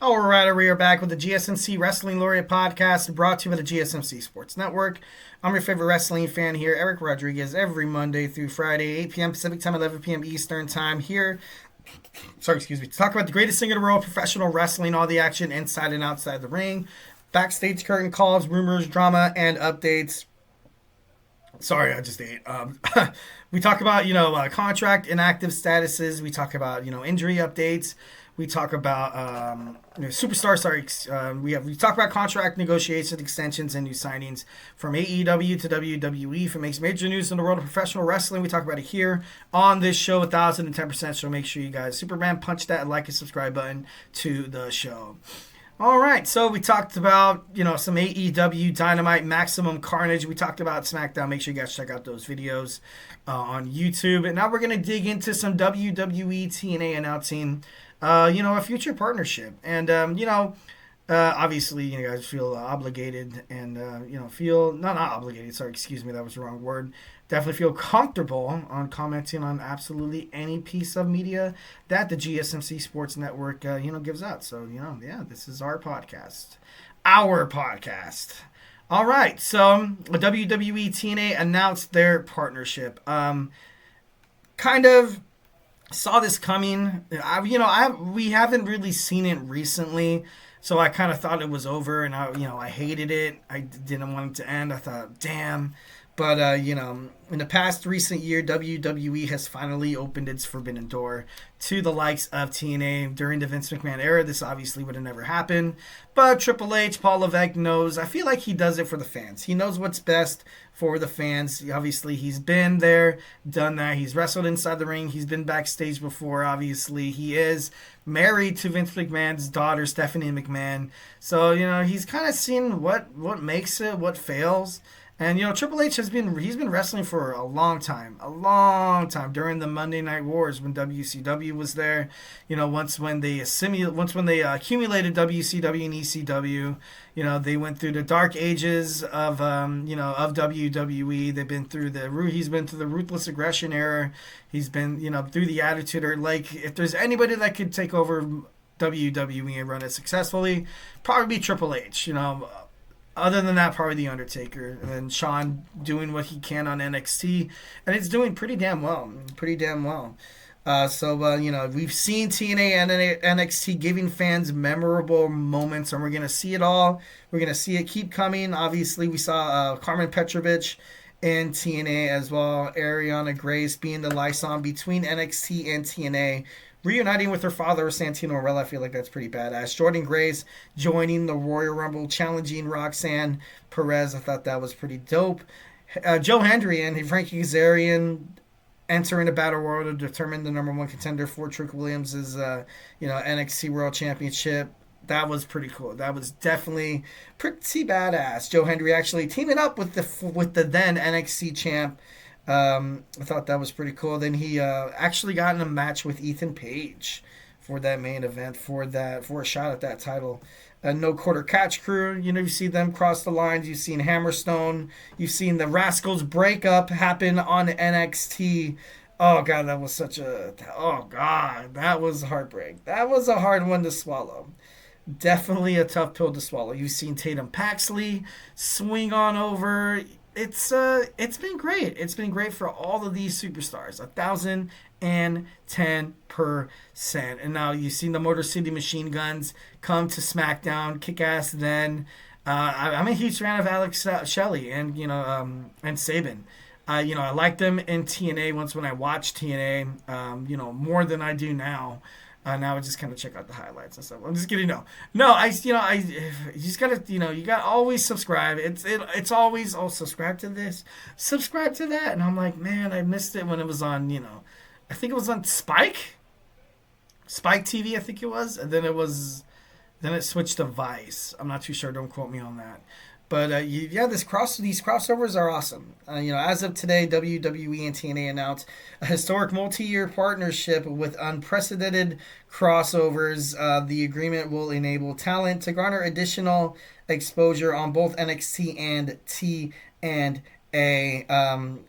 All right, we are back with the GSMC Wrestling Laureate Podcast, brought to you by the GSMC Sports Network. I'm your favorite wrestling fan here, Eric Rodriguez, every Monday through Friday, 8 p.m. Pacific Time, 11 p.m. Eastern Time here. To talk about the greatest thing in the world, professional wrestling, all the action inside and outside the ring, backstage curtain calls, rumors, drama, and updates. Sorry, I just ate. We talk about, contract inactive statuses. We talk about, injury updates. We talk about superstars. We talk about contract negotiations, extensions, and new signings from AEW to WWE. If it makes major news in the world of professional wrestling, we talk about it here on this show, 1,010%. So make sure you guys, Superman, punch that like and subscribe button to the show. All right, so we talked about, some AEW Dynamite, Maximum Carnage. We talked about SmackDown. Make sure you guys check out those videos on YouTube. And now we're going to dig into some WWE TNA announcing, a future partnership. And, obviously, you guys feel obligated and, not obligated. Sorry, excuse me, that was the wrong word. Definitely feel comfortable on commenting on absolutely any piece of media that the GSMC Sports Network, gives out. So, this is our podcast. Our podcast. All right. So, WWE TNA announced their partnership. Kind of saw this coming. We haven't really seen it recently. So I kind of thought it was over, and I hated it. I didn't want it to end. I thought, damn. But, in the past recent year, WWE has finally opened its forbidden door to the likes of TNA. During the Vince McMahon era, this obviously would have never happened. But Triple H, Paul Levesque knows. I feel like he does it for the fans. He knows what's best for the fans. Obviously, he's been there, done that. He's wrestled inside the ring. He's been backstage before, obviously. He is married to Vince McMahon's daughter, Stephanie McMahon. So, he's kind of seen what makes it, what fails. And, Triple H he's been wrestling for a long time during the Monday Night Wars when WCW was there. Once when they accumulated WCW and ECW, they went through the dark ages of WWE. He's been through the ruthless aggression era. He's been, through the Attitude Era. Like, if there's anybody that could take over WWE and run it successfully, probably be Triple H, Other than that, probably The Undertaker. And then Shawn doing what he can on NXT. And it's doing pretty damn well. We've seen TNA and NXT giving fans memorable moments. And we're going to see it all. We're going to see it keep coming. Obviously, we saw Carmen Petrovich in TNA as well. Ariana Grace being the liaison between NXT and TNA. Reuniting with her father, Santino Marella, I feel like that's pretty badass. Jordan Grace joining the Royal Rumble, challenging Roxanne Perez. I thought that was pretty dope. Joe Hendry and Frankie Kazarian entering a battle royal to determine the number one contender for Trick Williams' NXT World Championship. That was pretty cool. That was definitely pretty badass. Joe Hendry actually teaming up with the then NXT champ. I thought that was pretty cool. Then he actually got in a match with Ethan Page for that main event, for a shot at that title. No Quarter Catch Crew, you see them cross the lines. You've seen Hammerstone. You've seen the Rascals breakup happen on NXT. Oh, God, that was that was heartbreak. That was a hard one to swallow. Definitely a tough pill to swallow. You've seen Tatum Paxley swing on over. It's been great. It's been great for all of these superstars. 1,010%. And now you've seen the Motor City Machine Guns come to SmackDown, kick ass. Then I'm a huge fan of Alex Shelley and and Sabin. I liked them in TNA once when I watched TNA. More than I do now. Now I just kind of check out the highlights and stuff. I'm just kidding. No. You just gotta, you gotta always subscribe. It's always, subscribe to this, subscribe to that, and I'm like, man, I missed it when it was on, I think it was on Spike TV, I think it was, and then it switched to Vice. I'm not too sure. Don't quote me on that. But these crossovers are awesome. As of today, WWE and TNA announced a historic multi-year partnership with unprecedented crossovers. The agreement will enable talent to garner additional exposure on both NXT and TNA.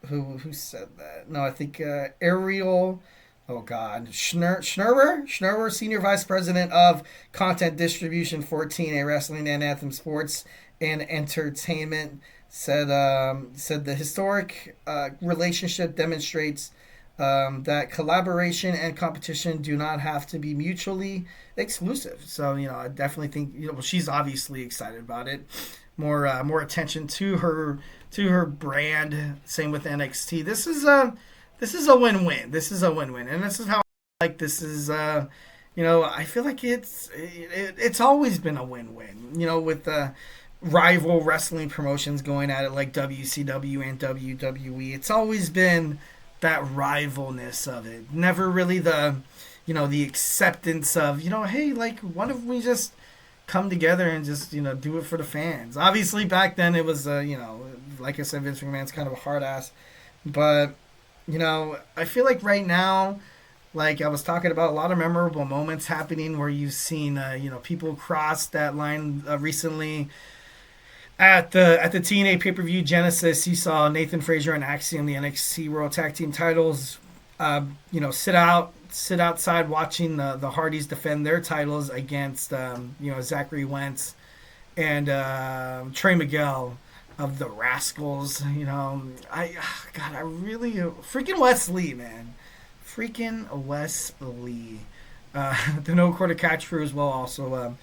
Who said that? No, I think Ariel Oh God, Schnurrer, Senior Vice President of Content Distribution for TNA Wrestling and Anthem Sports and Entertainment, said the historic relationship demonstrates that collaboration and competition do not have to be mutually exclusive. So I definitely think well, she's obviously excited about it. More attention to her brand. Same with NXT. This is a win-win. This is a win-win, and this is how this is. I feel like it's always been a win-win. With the rival wrestling promotions going at it like WCW and WWE, it's always been that rivalness of it. Never really the acceptance of hey, like what if we just come together and just do it for the fans. Obviously back then it was like I said, Vince McMahon's kind of a hard ass, but I feel like right now, like I was talking about, a lot of memorable moments happening where you've seen, people cross that line recently. At the TNA pay-per-view Genesis, you saw Nathan Frazier and Axiom, the NXT World Tag Team titles, sit outside watching the Hardys defend their titles against, Zachary Wentz and Trey Miguel of the Rascals. I really freaking Wes Lee, man, freaking Wes Lee. The No Quarter Catch crew as well also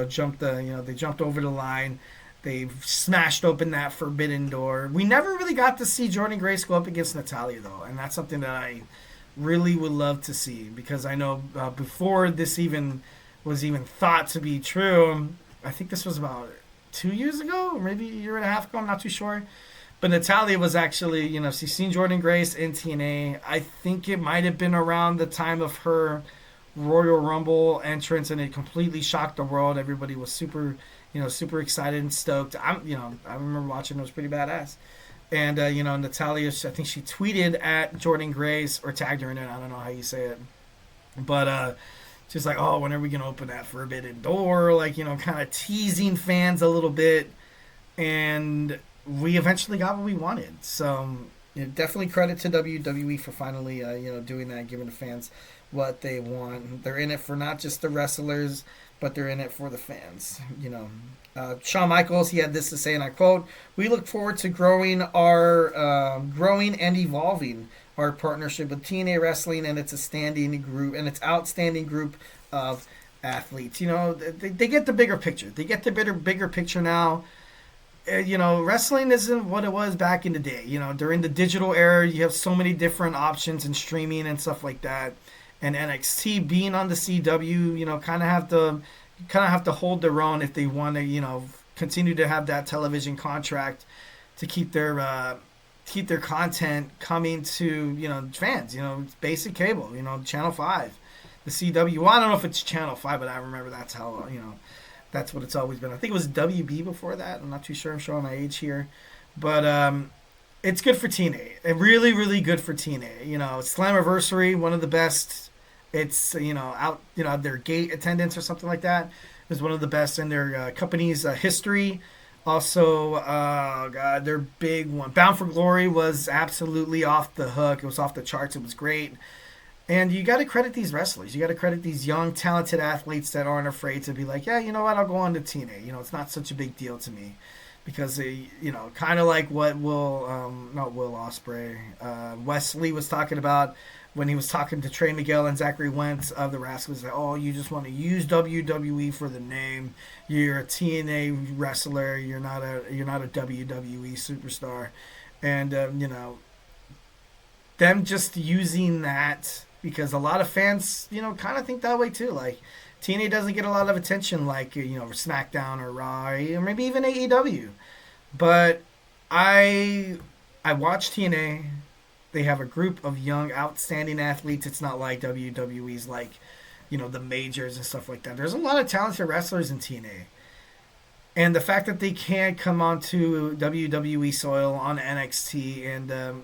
jumped they jumped over the line. They smashed open that forbidden door. We never really got to see Jordynne Grace go up against Natalya though, and that's something that I really would love to see, because I know before this was even thought to be true, I think this was about 2 years ago, or maybe a year and a half ago, I'm not too sure. But Natalya was actually, she's seen Jordynne Grace in TNA. I think it might have been around the time of her Royal Rumble entrance, and it completely shocked the world. Everybody was super excited and stoked. I remember watching; it was pretty badass. And Natalya, I think she tweeted at Jordynne Grace or tagged her in it. I don't know how you say it, but she's like, "Oh, when are we gonna open that forbidden door?" Like kind of teasing fans a little bit, and we eventually got what we wanted. So definitely credit to WWE for finally doing that, giving the fans what they want. They're in it for not just the wrestlers, but they're in it for the fans. Shawn Michaels, he had this to say, and I quote: "We look forward to growing and evolving our partnership with TNA Wrestling and its outstanding group of athletes." They get the bigger picture. They get the bigger picture now. Wrestling isn't what it was back in the day. During the digital era, you have so many different options and streaming and stuff like that. And NXT being on the CW, kind of have to hold their own if they want to, continue to have that television contract to keep their content coming to fans. Basic cable. Channel 5, the CW. Well, I don't know if it's Channel 5, but I remember that's how that's what it's always been. I think it was WB before that. I'm not too sure. I'm showing my age here, but it's good for TNA. Really, really good for TNA. Slammiversary, one of the best. It's their gate attendance or something like that is one of the best in their company's history. Also, their big one, Bound for Glory, was absolutely off the hook. It was off the charts. It was great. And you got to credit these wrestlers. You got to credit these young, talented athletes that aren't afraid to be like, yeah, you know what, I'll go on to TNA. It's not such a big deal to me. Because, kind of like what not Will Ospreay, Wesley was talking about when he was talking to Trey Miguel and Zachary Wentz of the Rascals. Like, oh, you just want to use WWE for the name. You're a TNA wrestler. You're not a WWE superstar. And, them just using that, because a lot of fans, kind of think that way too. Like, TNA doesn't get a lot of attention like, SmackDown or Raw or maybe even AEW. But I watch TNA. They have a group of young, outstanding athletes. It's not like WWE's like, the majors and stuff like that. There's a lot of talented wrestlers in TNA. And the fact that they can't come onto WWE soil on NXT and,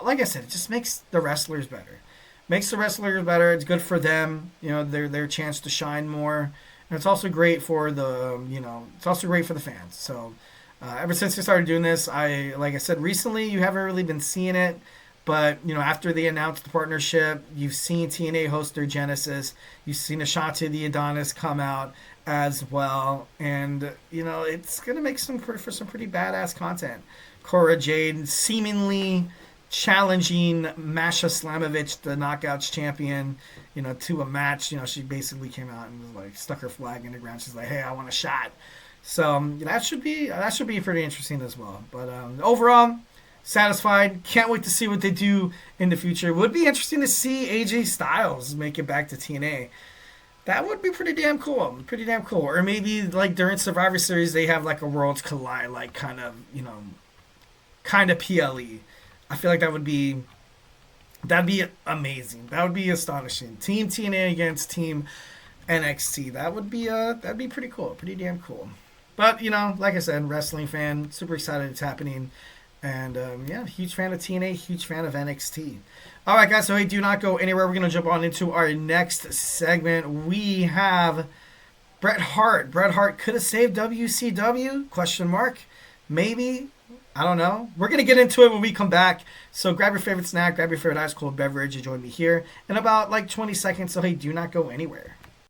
like I said, it just makes the wrestlers better. Makes the wrestlers better. It's good for them. Their chance to shine more. And it's also great for it's also great for the fans. So ever since I started doing this, like I said, recently you haven't really been seeing it, But, after they announced the partnership, you've seen TNA host their Genesis. You've seen Ashante the Adonis come out as well. And, it's going to make for some pretty badass content. Cora Jade seemingly challenging Masha Slamovich, the Knockouts champion, to a match. She basically came out and was like, stuck her flag in the ground. She's like, hey, I want a shot. So that should be pretty interesting as well. But overall, satisfied. Can't wait to see what they do in the future. Would be interesting to see AJ Styles make it back to TNA. That would be pretty damn cool. Pretty damn cool. Or maybe like during Survivor Series they have like a Worlds Collide, like kind of PLE. I feel like that'd be amazing. That would be astonishing. Team TNA against Team NXT. That'd be pretty cool. Pretty damn cool. But like I said, wrestling fan, super excited it's happening. And, huge fan of TNA, huge fan of NXT. All right, guys, so hey, do not go anywhere. We're going to jump on into our next segment. We have Bret Hart. Bret Hart could have saved WCW? Question mark. Maybe. I don't know. We're going to get into it when we come back. So grab your favorite snack, grab your favorite ice cold beverage, and join me here in about 20 seconds. So hey, do not go anywhere.